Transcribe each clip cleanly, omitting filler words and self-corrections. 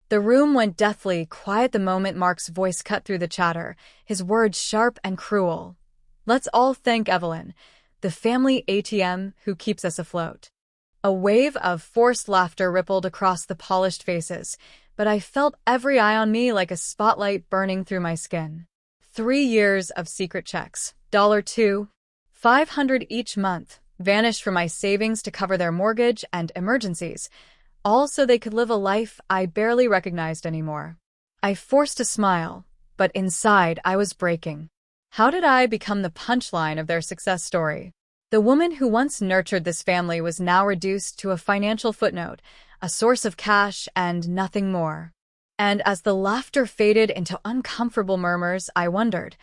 The room went deathly quiet the moment Mark's voice cut through the chatter, his words sharp and cruel. "Let's all thank Evelyn, the family ATM who keeps us afloat." A wave of forced laughter rippled across the polished faces, but I felt every eye on me like a spotlight burning through my skin. 3 years of secret checks, $2, $500 each month, vanished from my savings to cover their mortgage and emergencies, all so they could live a life I barely recognized anymore. I forced a smile, but inside I was breaking. How did I become the punchline of their success story? The woman who once nurtured this family was now reduced to a financial footnote, a source of cash and nothing more. And as the laughter faded into uncomfortable murmurs, I wondered,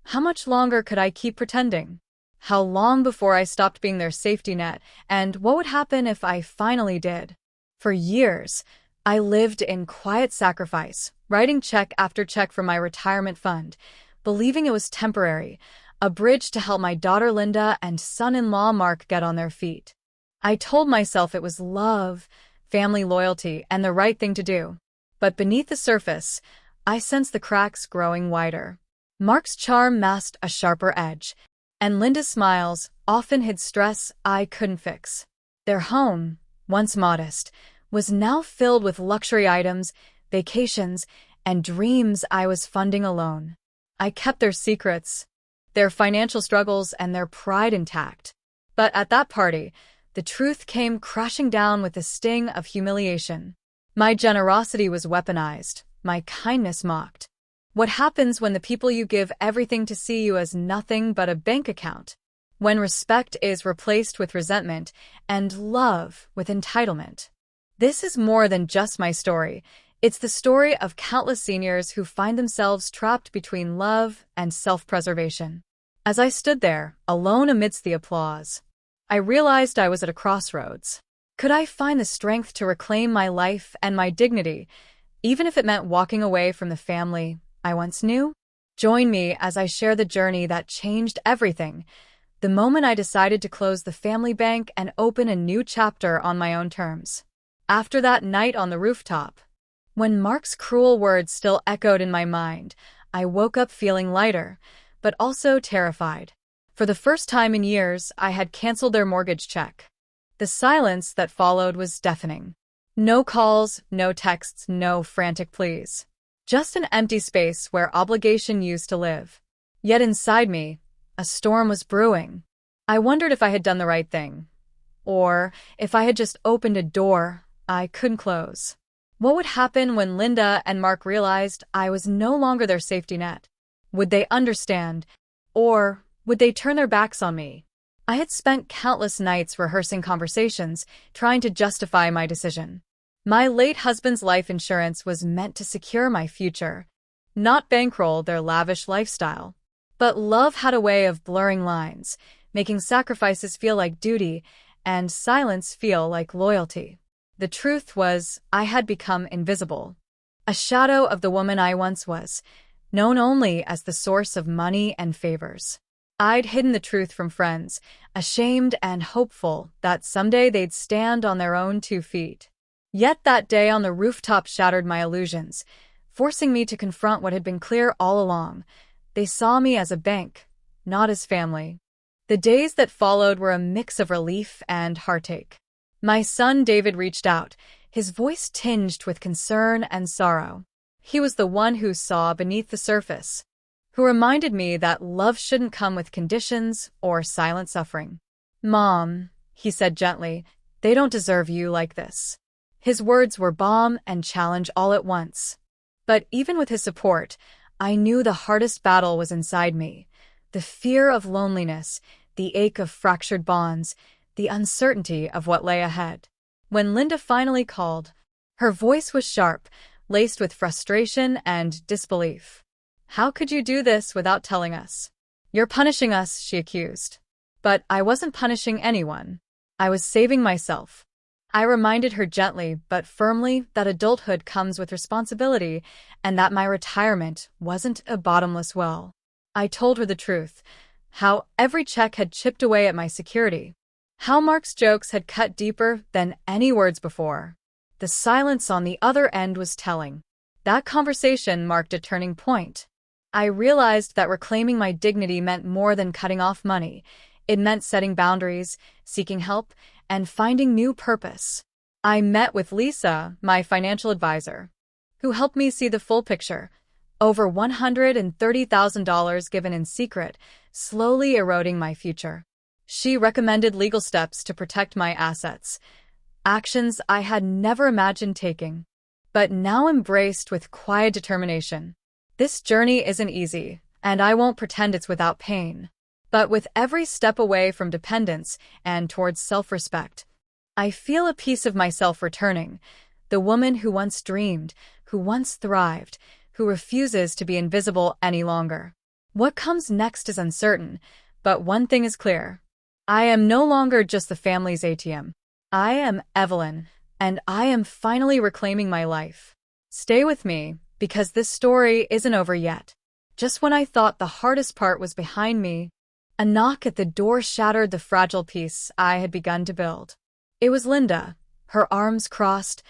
how much longer could I keep pretending? How long before I stopped being their safety net, and what would happen if I finally did? For years, I lived in quiet sacrifice, writing check after check from my retirement fund, believing it was temporary, a bridge to help my daughter Linda and son-in-law Mark get on their feet. I told myself it was love, family loyalty, and the right thing to do. But beneath the surface, I sensed the cracks growing wider. Mark's charm masked a sharper edge, and Linda's smiles often hid stress I couldn't fix. Their home, once modest, was now filled with luxury items, vacations, and dreams I was funding alone. I kept their secrets, their financial struggles, and their pride intact. But at that party, the truth came crashing down with the sting of humiliation. My generosity was weaponized, my kindness mocked. What happens when the people you give everything to see you as nothing but a bank account? When respect is replaced with resentment and love with entitlement? This is more than just my story. It's the story of countless seniors who find themselves trapped between love and self-preservation. As I stood there, alone amidst the applause, I realized I was at a crossroads. Could I find the strength to reclaim my life and my dignity, even if it meant walking away from the family I once knew? Join me as I share the journey that changed everything, the moment I decided to close the family bank and open a new chapter on my own terms. After that night on the rooftop, when Mark's cruel words still echoed in my mind, I woke up feeling lighter, but also terrified. For the first time in years, I had canceled their mortgage check. The silence that followed was deafening. No calls, no texts, no frantic pleas. Just an empty space where obligation used to live. Yet inside me, a storm was brewing. I wondered if I had done the right thing, or if I had just opened a door I couldn't close. What would happen when Linda and Mark realized I was no longer their safety net? Would they understand, or would they turn their backs on me? I had spent countless nights rehearsing conversations, trying to justify my decision. My late husband's life insurance was meant to secure my future, not bankroll their lavish lifestyle. But love had a way of blurring lines, making sacrifices feel like duty and silence feel like loyalty. The truth was, I had become invisible, a shadow of the woman I once was, known only as the source of money and favors. I'd hidden the truth from friends, ashamed and hopeful that someday they'd stand on their own 2 feet. Yet that day on the rooftop shattered my illusions, forcing me to confront what had been clear all along. They saw me as a bank, not as family. The days that followed were a mix of relief and heartache. My son David reached out, his voice tinged with concern and sorrow. He was the one who saw beneath the surface, who reminded me that love shouldn't come with conditions or silent suffering. "Mom," he said gently, "they don't deserve you like this." His words were balm and challenge all at once. But even with his support, I knew the hardest battle was inside me. The fear of loneliness, the ache of fractured bonds, the uncertainty of what lay ahead. When Linda finally called, her voice was sharp, laced with frustration and disbelief. "How could you do this without telling us? You're punishing us," she accused. But I wasn't punishing anyone. I was saving myself. I reminded her gently but firmly that adulthood comes with responsibility and that my retirement wasn't a bottomless well. I told her the truth, how every check had chipped away at my security, how Mark's jokes had cut deeper than any words before. The silence on the other end was telling. That conversation marked a turning point. I realized that reclaiming my dignity meant more than cutting off money. It meant setting boundaries, seeking help, and finding new purpose. I met with Lisa, my financial advisor, who helped me see the full picture. Over $130,000 given in secret, slowly eroding my future. She recommended legal steps to protect my assets, actions I had never imagined taking, but now embraced with quiet determination. This journey isn't easy, and I won't pretend it's without pain. But with every step away from dependence and towards self-respect, I feel a piece of myself returning, the woman who once dreamed, who once thrived, who refuses to be invisible any longer. What comes next is uncertain, but one thing is clear. I am no longer just the family's ATM. I am Evelyn, and I am finally reclaiming my life. Stay with me, because this story isn't over yet. Just when I thought the hardest part was behind me, a knock at the door shattered the fragile peace I had begun to build. It was Linda, her arms crossed,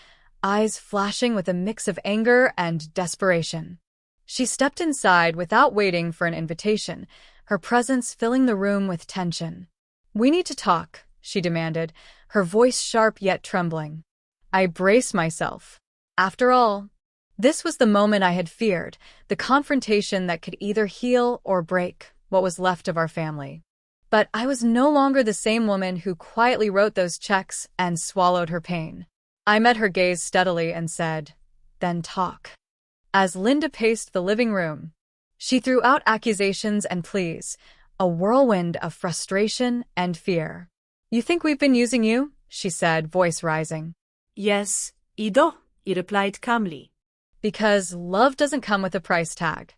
eyes flashing with a mix of anger and desperation. She stepped inside without waiting for an invitation, her presence filling the room with tension. "We need to talk," she demanded, her voice sharp yet trembling. I braced myself. After all, this was the moment I had feared, the confrontation that could either heal or break what was left of our family. But I was no longer the same woman who quietly wrote those checks and swallowed her pain. I met her gaze steadily and said, "Then talk." As Linda paced the living room, she threw out accusations and pleas, a whirlwind of frustration and fear. "You think we've been using you?" she said, voice rising. "Yes, I do," he replied calmly. "Because love doesn't come with a price tag."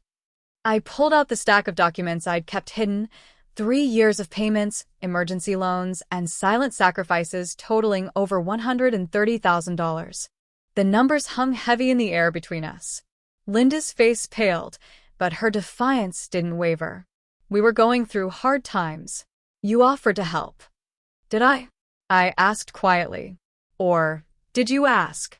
I pulled out the stack of documents I'd kept hidden, 3 years of payments, emergency loans, and silent sacrifices totaling over $130,000. The numbers hung heavy in the air between us. Linda's face paled, but her defiance didn't waver. "We were going through hard times. You offered to help." "Did I?" I asked quietly. "Or did you ask?"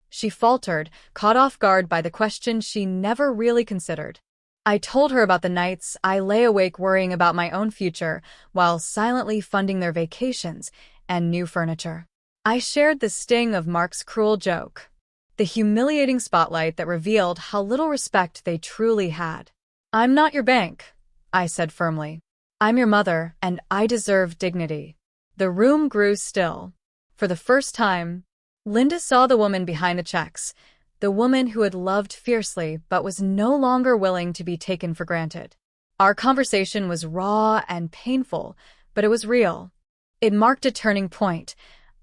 She faltered, caught off guard by the question she never really considered. I told her about the nights I lay awake worrying about my own future while silently funding their vacations and new furniture. I shared the sting of Mark's cruel joke, the humiliating spotlight that revealed how little respect they truly had. "I'm not your bank," I said firmly. "I'm your mother, and I deserve dignity." The room grew still. For the first time, Linda saw the woman behind the checks, the woman who had loved fiercely but was no longer willing to be taken for granted. Our conversation was raw and painful, but it was real. It marked a turning point,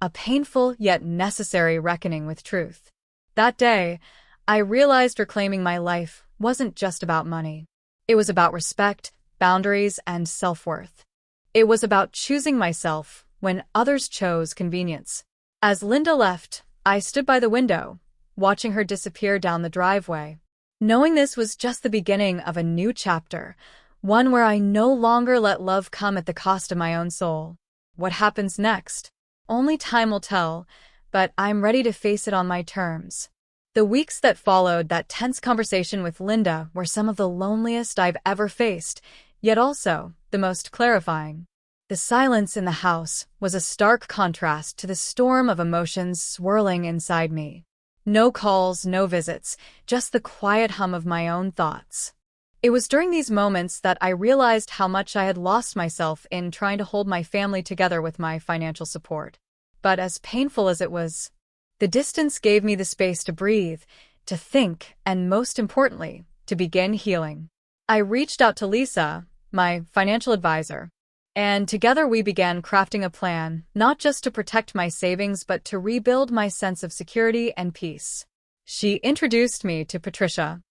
a painful yet necessary reckoning with truth. That day, I realized reclaiming my life wasn't just about money. It was about respect, boundaries, and self-worth. It was about choosing myself when others chose convenience. As Linda left, I stood by the window, watching her disappear down the driveway. Knowing this was just the beginning of a new chapter, one where I no longer let love come at the cost of my own soul. What happens next? Only time will tell, but I'm ready to face it on my terms. The weeks that followed that tense conversation with Linda were some of the loneliest I've ever faced, yet also the most clarifying. The silence in the house was a stark contrast to the storm of emotions swirling inside me. No calls, no visits, just the quiet hum of my own thoughts. It was during these moments that I realized how much I had lost myself in trying to hold my family together with my financial support. But as painful as it was, the distance gave me the space to breathe, to think, and most importantly, to begin healing. I reached out to Lisa, my financial advisor, and together we began crafting a plan, not just to protect my savings but to rebuild my sense of security and peace. She introduced me to Patricia,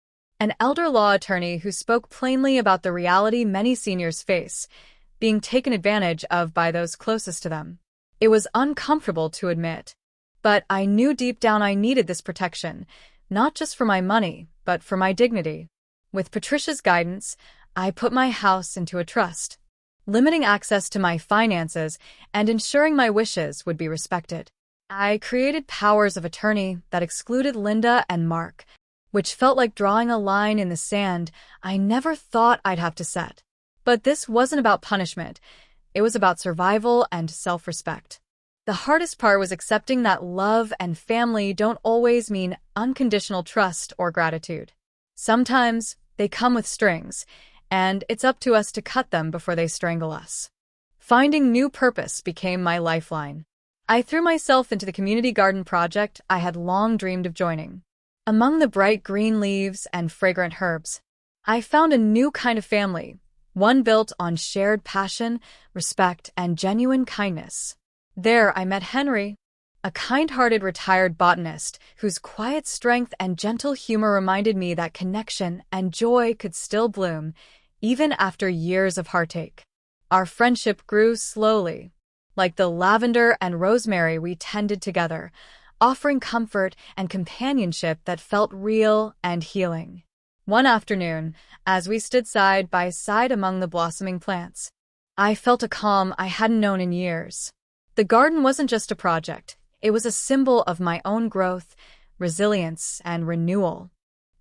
an elder law attorney who spoke plainly about the reality many seniors face, being taken advantage of by those closest to them. It was uncomfortable to admit, but I knew deep down I needed this protection, not just for my money, but for my dignity. With Patricia's guidance, I put my house into a trust, limiting access to my finances and ensuring my wishes would be respected. I created powers of attorney that excluded Linda and Mark, which felt like drawing a line in the sand I never thought I'd have to set. But this wasn't about punishment. It was about survival and self-respect. The hardest part was accepting that love and family don't always mean unconditional trust or gratitude. Sometimes they come with strings, and it's up to us to cut them before they strangle us. Finding new purpose became my lifeline. I threw myself into the community garden project I had long dreamed of joining. Among the bright green leaves and fragrant herbs, I found a new kind of family, one built on shared passion, respect, and genuine kindness. There I met Henry, a kind-hearted retired botanist whose quiet strength and gentle humor reminded me that connection and joy could still bloom, even after years of heartache. Our friendship grew slowly, like the lavender and rosemary we tended together, offering comfort and companionship that felt real and healing. One afternoon, as we stood side by side among the blossoming plants, I felt a calm I hadn't known in years. The garden wasn't just a project, it was a symbol of my own growth, resilience, and renewal.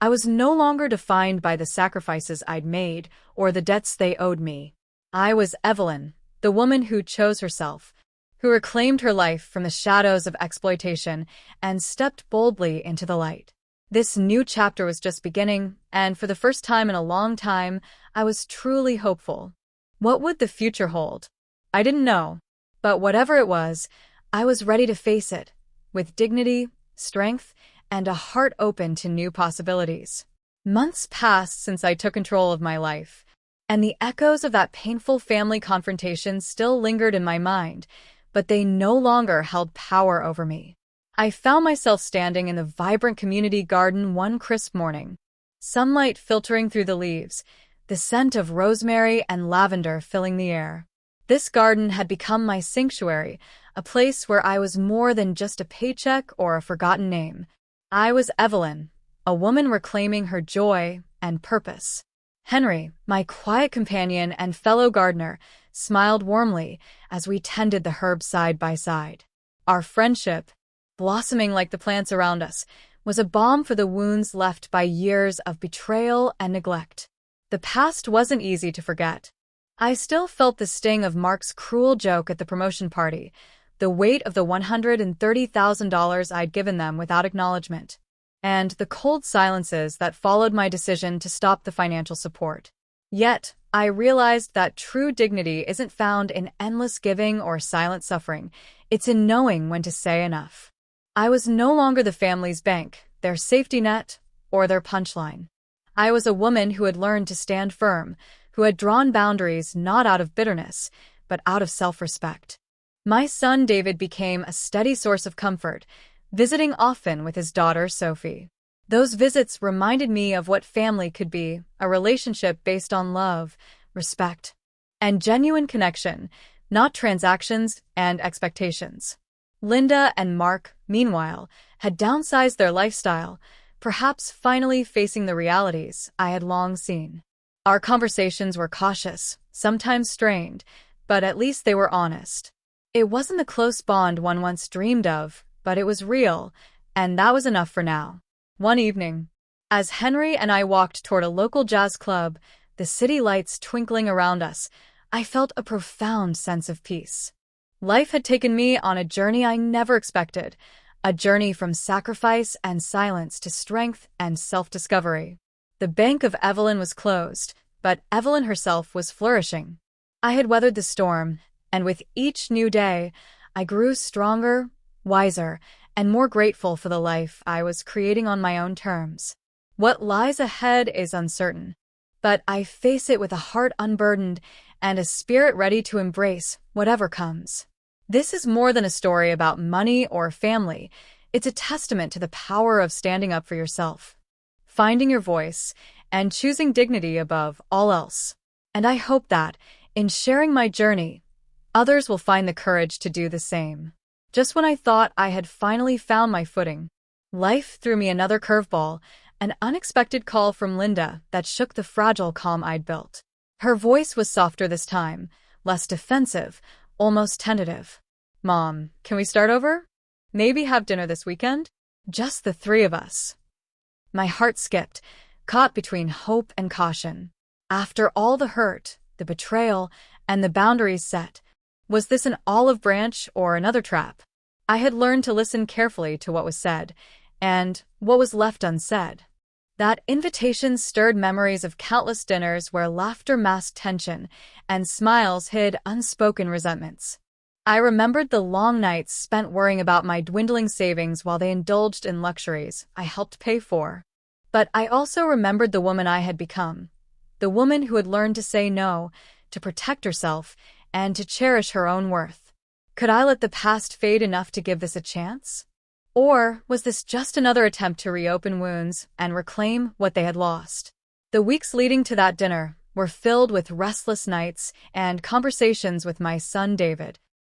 I was no longer defined by the sacrifices I'd made or the debts they owed me. I was Evelyn, the woman who chose herself, who reclaimed her life from the shadows of exploitation and stepped boldly into the light. This new chapter was just beginning, and for the first time in a long time, I was truly hopeful. What would the future hold? I didn't know. But whatever it was, I was ready to face it, with dignity, strength, and a heart open to new possibilities. Months passed since I took control of my life, and the echoes of that painful family confrontation still lingered in my mind, but they no longer held power over me. I found myself standing in the vibrant community garden one crisp morning, sunlight filtering through the leaves, the scent of rosemary and lavender filling the air. This garden had become my sanctuary, a place where I was more than just a paycheck or a forgotten name. I was Evelyn, a woman reclaiming her joy and purpose. Henry, my quiet companion and fellow gardener, smiled warmly as we tended the herbs side by side. Our friendship, blossoming like the plants around us, was a balm for the wounds left by years of betrayal and neglect. The past wasn't easy to forget. I still felt the sting of Mark's cruel joke at the promotion party, the weight of the $130,000 I'd given them without acknowledgement, and the cold silences that followed my decision to stop the financial support. Yet, I realized that true dignity isn't found in endless giving or silent suffering, it's in knowing when to say enough. I was no longer the family's bank, their safety net, or their punchline. I was a woman who had learned to stand firm, who had drawn boundaries not out of bitterness, but out of self-respect. My son David became a steady source of comfort, visiting often with his daughter Sophie. Those visits reminded me of what family could be, a relationship based on love, respect, and genuine connection, not transactions and expectations. Linda and Mark, meanwhile, had downsized their lifestyle, perhaps finally facing the realities I had long seen. Our conversations were cautious, sometimes strained, but at least they were honest. It wasn't the close bond one once dreamed of, but it was real, and that was enough for now. One evening, as Henry and I walked toward a local jazz club, the city lights twinkling around us, I felt a profound sense of peace. Life had taken me on a journey I never expected, a journey from sacrifice and silence to strength and self-discovery. The bank of Evelyn was closed, but Evelyn herself was flourishing. I had weathered the storm, and with each new day, I grew stronger, wiser, and more grateful for the life I was creating on my own terms. What lies ahead is uncertain, but I face it with a heart unburdened and a spirit ready to embrace whatever comes. This is more than a story about money or family. It's a testament to the power of standing up for yourself, finding your voice, and choosing dignity above all else. And I hope that, in sharing my journey, others will find the courage to do the same. Just when I thought I had finally found my footing, life threw me another curveball, an unexpected call from Linda that shook the fragile calm I'd built. Her voice was softer this time, less defensive, almost tentative. "Mom, can we start over?" Maybe have dinner this weekend? Just the three of us. My heart skipped, caught between hope and caution. After all the hurt, the betrayal, and the boundaries set, was this an olive branch or another trap? I had learned to listen carefully to what was said, and what was left unsaid. That invitation stirred memories of countless dinners where laughter masked tension and smiles hid unspoken resentments. I remembered the long nights spent worrying about my dwindling savings while they indulged in luxuries I helped pay for. But I also remembered the woman I had become, the woman who had learned to say no, to protect herself, and to cherish her own worth. Could I let the past fade enough to give this a chance? Or was this just another attempt to reopen wounds and reclaim what they had lost? The weeks leading to that dinner were filled with restless nights and conversations with my son David,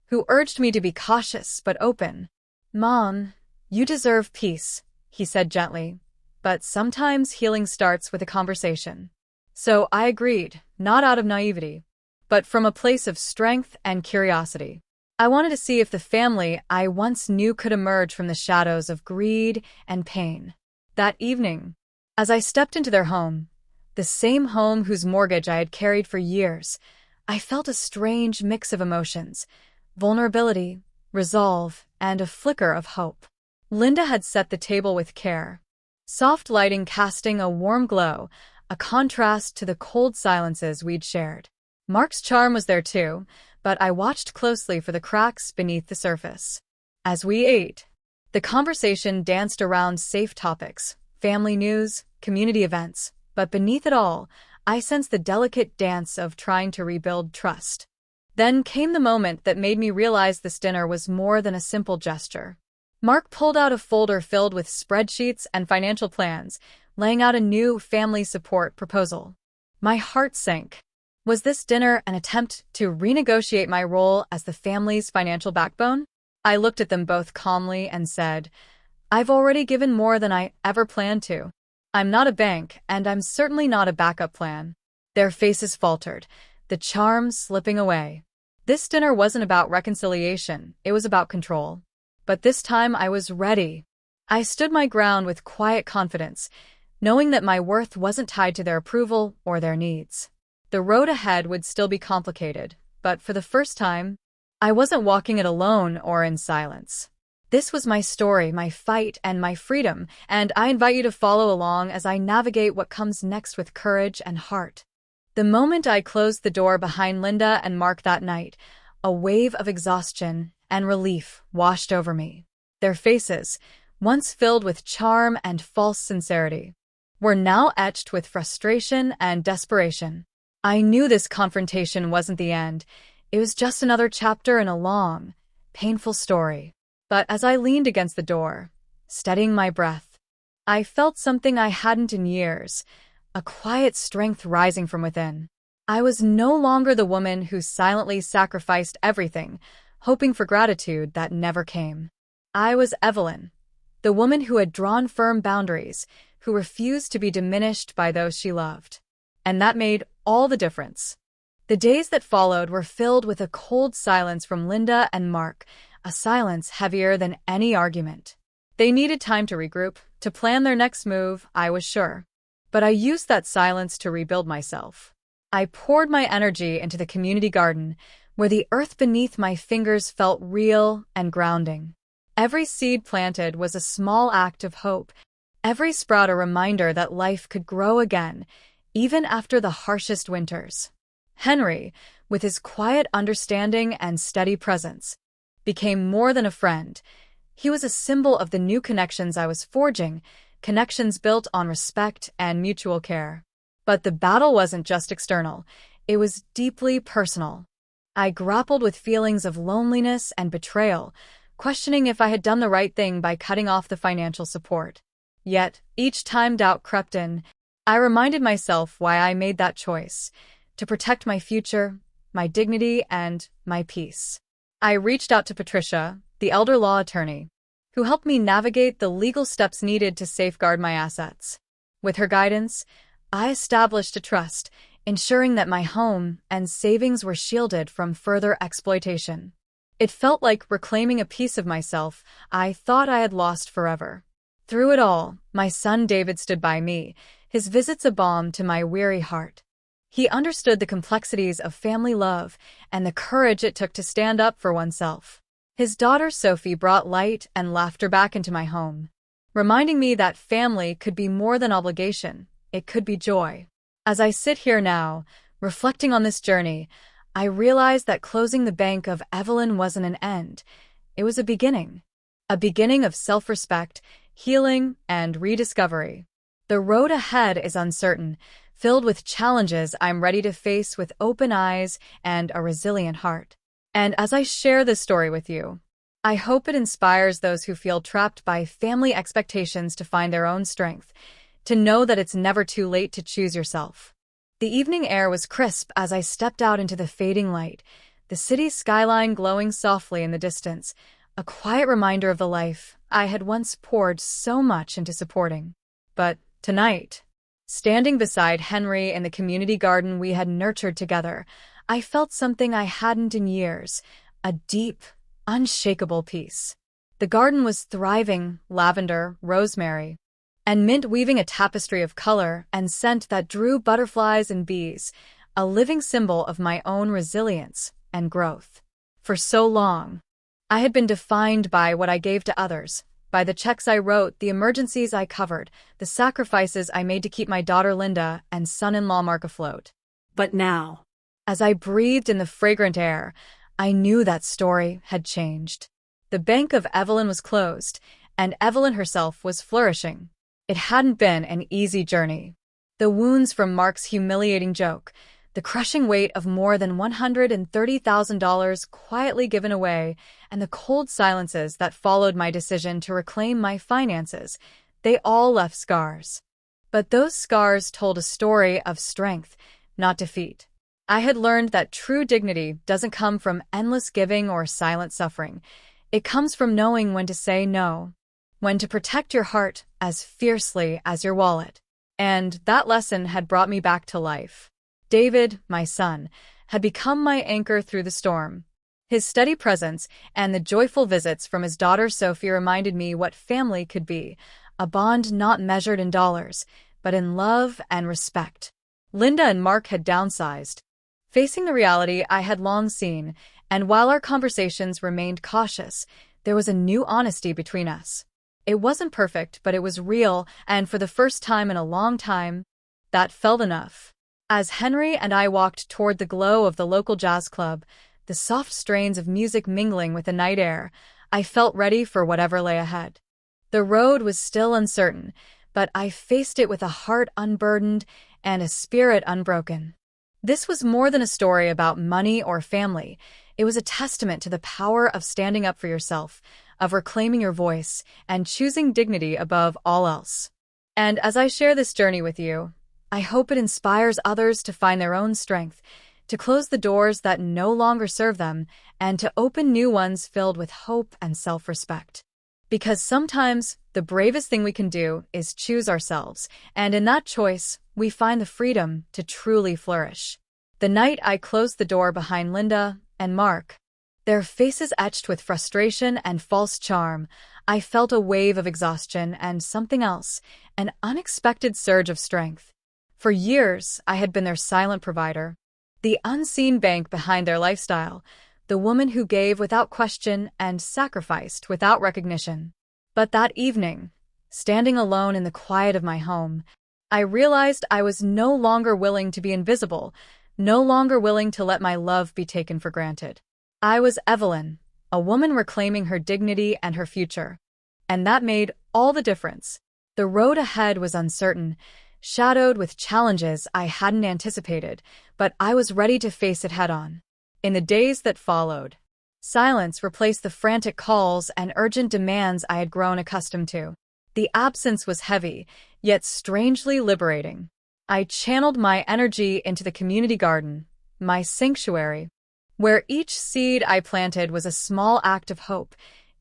who urged me to be cautious but open. "Mom, you deserve peace," he said gently, "but sometimes healing starts with a conversation." So I agreed, not out of naivety, but from a place of strength and curiosity. I wanted to see if the family I once knew could emerge from the shadows of greed and pain. That evening, as I stepped into their home, the same home whose mortgage I had carried for years, I felt a strange mix of emotions: vulnerability, resolve, and a flicker of hope. Linda had set the table with care, soft lighting casting a warm glow, a contrast to the cold silences we'd shared. Mark's charm was there too, but I watched closely for the cracks beneath the surface. As we ate, the conversation danced around safe topics, family news, community events, but beneath it all, I sensed the delicate dance of trying to rebuild trust. Then came the moment that made me realize this dinner was more than a simple gesture. Mark pulled out a folder filled with spreadsheets and financial plans, laying out a new family support proposal. My heart sank. Was this dinner an attempt to renegotiate my role as the family's financial backbone? I looked at them both calmly and said, "I've already given more than I ever planned to. I'm not a bank, and I'm certainly not a backup plan." Their faces faltered, the charm slipping away. This dinner wasn't about reconciliation, it was about control. But this time I was ready. I stood my ground with quiet confidence, knowing that my worth wasn't tied to their approval or their needs. The road ahead would still be complicated, but for the first time, I wasn't walking it alone or in silence. This was my story, my fight, and my freedom, and I invite you to follow along as I navigate what comes next with courage and heart. The moment I closed the door behind Linda and Mark that night, a wave of exhaustion and relief washed over me. Their faces, once filled with charm and false sincerity, were now etched with frustration and desperation. I knew this confrontation wasn't the end. It was just another chapter in a long, painful story. But as I leaned against the door, steadying my breath, I felt something I hadn't in years, a quiet strength rising from within. I was no longer the woman who silently sacrificed everything, hoping for gratitude that never came. I was Evelyn, the woman who had drawn firm boundaries, who refused to be diminished by those she loved. And that made all the difference. The days that followed were filled with a cold silence from Linda and Mark, a silence heavier than any argument. They needed time to regroup, to plan their next move, I was sure. But I used that silence to rebuild myself. I poured my energy into the community garden, where the earth beneath my fingers felt real and grounding. Every seed planted was a small act of hope, every sprout a reminder that life could grow again, even after the harshest winters. Henry, with his quiet understanding and steady presence, became more than a friend. He was a symbol of the new connections I was forging, connections built on respect and mutual care. But the battle wasn't just external, it was deeply personal. I grappled with feelings of loneliness and betrayal, questioning if I had done the right thing by cutting off the financial support. Yet, each time doubt crept in, I reminded myself why I made that choice: to protect my future, my dignity, and my peace. I reached out to Patricia, the elder law attorney, who helped me navigate the legal steps needed to safeguard my assets. With her guidance, I established a trust, ensuring that my home and savings were shielded from further exploitation. It felt like reclaiming a piece of myself I thought I had lost forever. Through it all, my son David stood by me, his visits a balm to my weary heart. He understood the complexities of family love and the courage it took to stand up for oneself. His daughter Sophie brought light and laughter back into my home, reminding me that family could be more than obligation, it could be joy. As I sit here now, reflecting on this journey, I realize that closing the bank of Evelyn wasn't an end. It was a beginning. A beginning of self-respect, healing, and rediscovery. The road ahead is uncertain, filled with challenges I'm ready to face with open eyes and a resilient heart. And as I share this story with you, I hope it inspires those who feel trapped by family expectations to find their own strength, to know that it's never too late to choose yourself. The evening air was crisp as I stepped out into the fading light, the city's skyline glowing softly in the distance, a quiet reminder of the life I had once poured so much into supporting. But tonight, standing beside Henry in the community garden we had nurtured together, I felt something I hadn't in years, a deep, unshakable peace. The garden was thriving, lavender, rosemary, and mint weaving a tapestry of color and scent that drew butterflies and bees, a living symbol of my own resilience and growth. For so long, I had been defined by what I gave to others, by the checks I wrote, the emergencies I covered, the sacrifices I made to keep my daughter Linda and son-in-law Mark afloat. But now, as I breathed in the fragrant air, I knew that story had changed. The bank of Evelyn was closed, and Evelyn herself was flourishing. It hadn't been an easy journey. The wounds from Mark's humiliating joke, the crushing weight of more than $130,000 quietly given away, and the cold silences that followed my decision to reclaim my finances, they all left scars. But those scars told a story of strength, not defeat. I had learned that true dignity doesn't come from endless giving or silent suffering. It comes from knowing when to say no, when to protect your heart as fiercely as your wallet. And that lesson had brought me back to life. David, my son, had become my anchor through the storm. His steady presence and the joyful visits from his daughter Sophie reminded me what family could be, a bond not measured in dollars, but in love and respect. Linda and Mark had downsized, facing the reality I had long seen, and while our conversations remained cautious, there was a new honesty between us. It wasn't perfect, but it was real, and for the first time in a long time, that felt enough. As Henry and I walked toward the glow of the local jazz club, the soft strains of music mingling with the night air, I felt ready for whatever lay ahead. The road was still uncertain, but I faced it with a heart unburdened and a spirit unbroken. This was more than a story about money or family. It was a testament to the power of standing up for yourself, of reclaiming your voice, and choosing dignity above all else. And as I share this journey with you, I hope it inspires others to find their own strength, to close the doors that no longer serve them, and to open new ones filled with hope and self-respect. Because sometimes the bravest thing we can do is choose ourselves, and in that choice, we find the freedom to truly flourish. The night I closed the door behind Linda and Mark, their faces etched with frustration and false charm, I felt a wave of exhaustion and something else, an unexpected surge of strength. For years, I had been their silent provider, the unseen bank behind their lifestyle, the woman who gave without question and sacrificed without recognition. But that evening, standing alone in the quiet of my home, I realized I was no longer willing to be invisible, no longer willing to let my love be taken for granted. I was Evelyn, a woman reclaiming her dignity and her future. And that made all the difference. The road ahead was uncertain, shadowed with challenges I hadn't anticipated, but I was ready to face it head-on. In the days that followed, silence replaced the frantic calls and urgent demands I had grown accustomed to. The absence was heavy, yet strangely liberating. I channeled my energy into the community garden, my sanctuary, where each seed I planted was a small act of hope,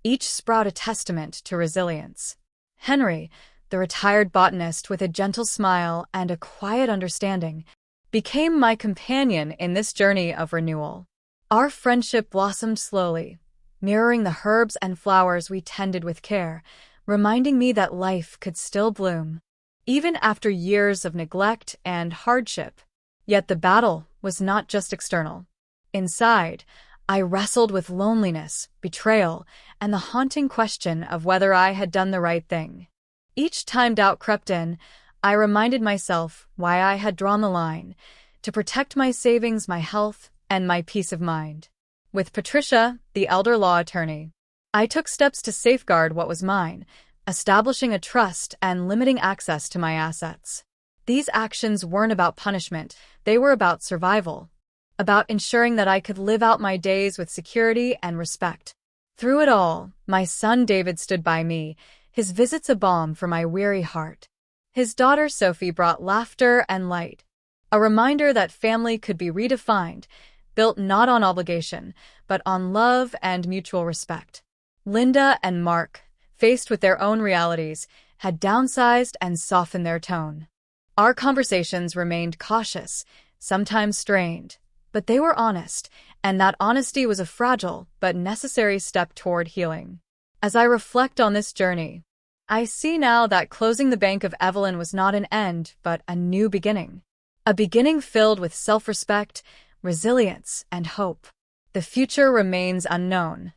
each sprout a testament to resilience. Henry, the retired botanist with a gentle smile and a quiet understanding, became my companion in this journey of renewal. Our friendship blossomed slowly, mirroring the herbs and flowers we tended with care, reminding me that life could still bloom, even after years of neglect and hardship. Yet the battle was not just external. Inside, I wrestled with loneliness, betrayal, and the haunting question of whether I had done the right thing. Each time doubt crept in, I reminded myself why I had drawn the line: to protect my savings, my health, and my peace of mind. With Patricia, the elder law attorney, I took steps to safeguard what was mine, establishing a trust and limiting access to my assets. These actions weren't about punishment, they were about survival, about ensuring that I could live out my days with security and respect. Through it all, my son David stood by me, his visits a balm for my weary heart. His daughter Sophie brought laughter and light, a reminder that family could be redefined, built not on obligation, but on love and mutual respect. Linda and Mark, faced with their own realities, had downsized and softened their tone. Our conversations remained cautious, sometimes strained, but they were honest, and that honesty was a fragile but necessary step toward healing. As I reflect on this journey, I see now that closing the bank of Evelyn was not an end, but a new beginning. A beginning filled with self-respect, resilience, and hope. The future remains unknown,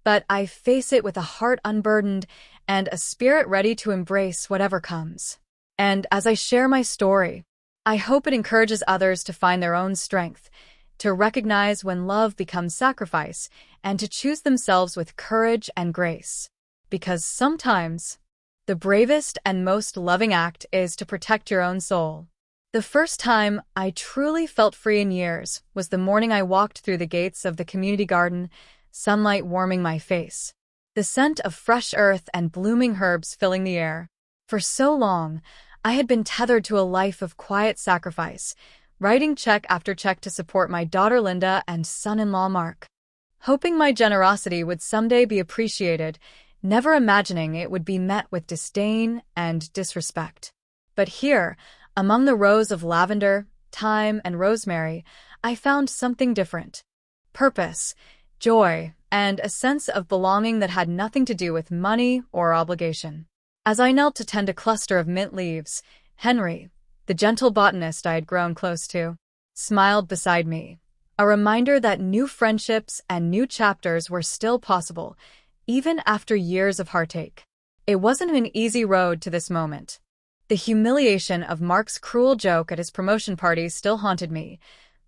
but I face it with a heart unburdened and a spirit ready to embrace whatever comes. And as I share my story, I hope it encourages others to find their own strength, to recognize when love becomes sacrifice, and to choose themselves with courage and grace. Because sometimes, the bravest and most loving act is to protect your own soul. The first time I truly felt free in years was the morning I walked through the gates of the community garden, sunlight warming my face, the scent of fresh earth and blooming herbs filling the air. For so long, I had been tethered to a life of quiet sacrifice, writing check after check to support my daughter Linda and son-in-law Mark, hoping my generosity would someday be appreciated, never imagining it would be met with disdain and disrespect. But here, among the rows of lavender, thyme, and rosemary, I found something different: purpose, joy, and a sense of belonging that had nothing to do with money or obligation. As I knelt to tend a cluster of mint leaves, Henry, the gentle botanist I had grown close to, smiled beside me, a reminder that new friendships and new chapters were still possible, even after years of heartache. It wasn't an easy road to this moment. The humiliation of Mark's cruel joke at his promotion party still haunted me,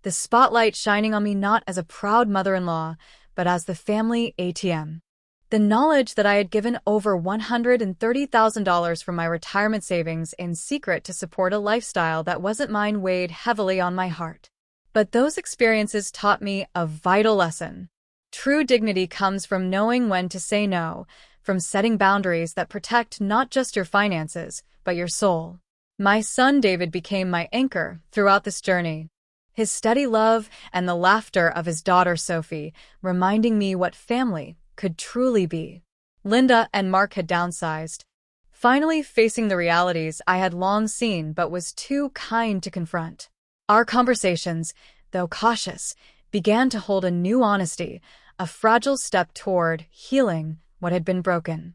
the spotlight shining on me not as a proud mother-in-law, but as the family ATM. The knowledge that I had given over $130,000 from my retirement savings in secret to support a lifestyle that wasn't mine weighed heavily on my heart. But those experiences taught me a vital lesson. True dignity comes from knowing when to say no, from setting boundaries that protect not just your finances, but your soul. My son David became my anchor throughout this journey, his steady love and the laughter of his daughter Sophie, reminding me what family could truly be. Linda and Mark had downsized, finally facing the realities I had long seen but was too kind to confront. Our conversations, though cautious, began to hold a new honesty, a fragile step toward healing what had been broken.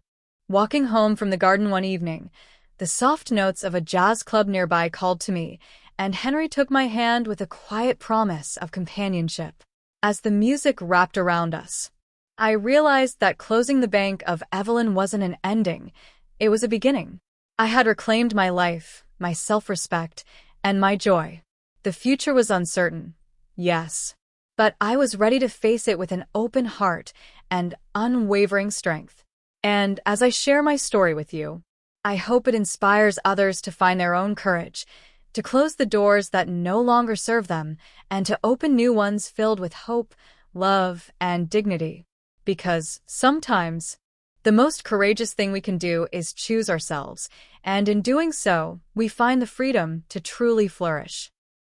Walking home from the garden one evening, the soft notes of a jazz club nearby called to me, and Henry took my hand with a quiet promise of companionship. As the music wrapped around us, I realized that closing the bank of Evelyn wasn't an ending, it was a beginning. I had reclaimed my life, my self-respect, and my joy. The future was uncertain, yes, but I was ready to face it with an open heart and unwavering strength. And as I share my story with you, I hope it inspires others to find their own courage, to close the doors that no longer serve them, and to open new ones filled with hope, love, and dignity. Because sometimes, the most courageous thing we can do is choose ourselves, and in doing so, we find the freedom to truly flourish.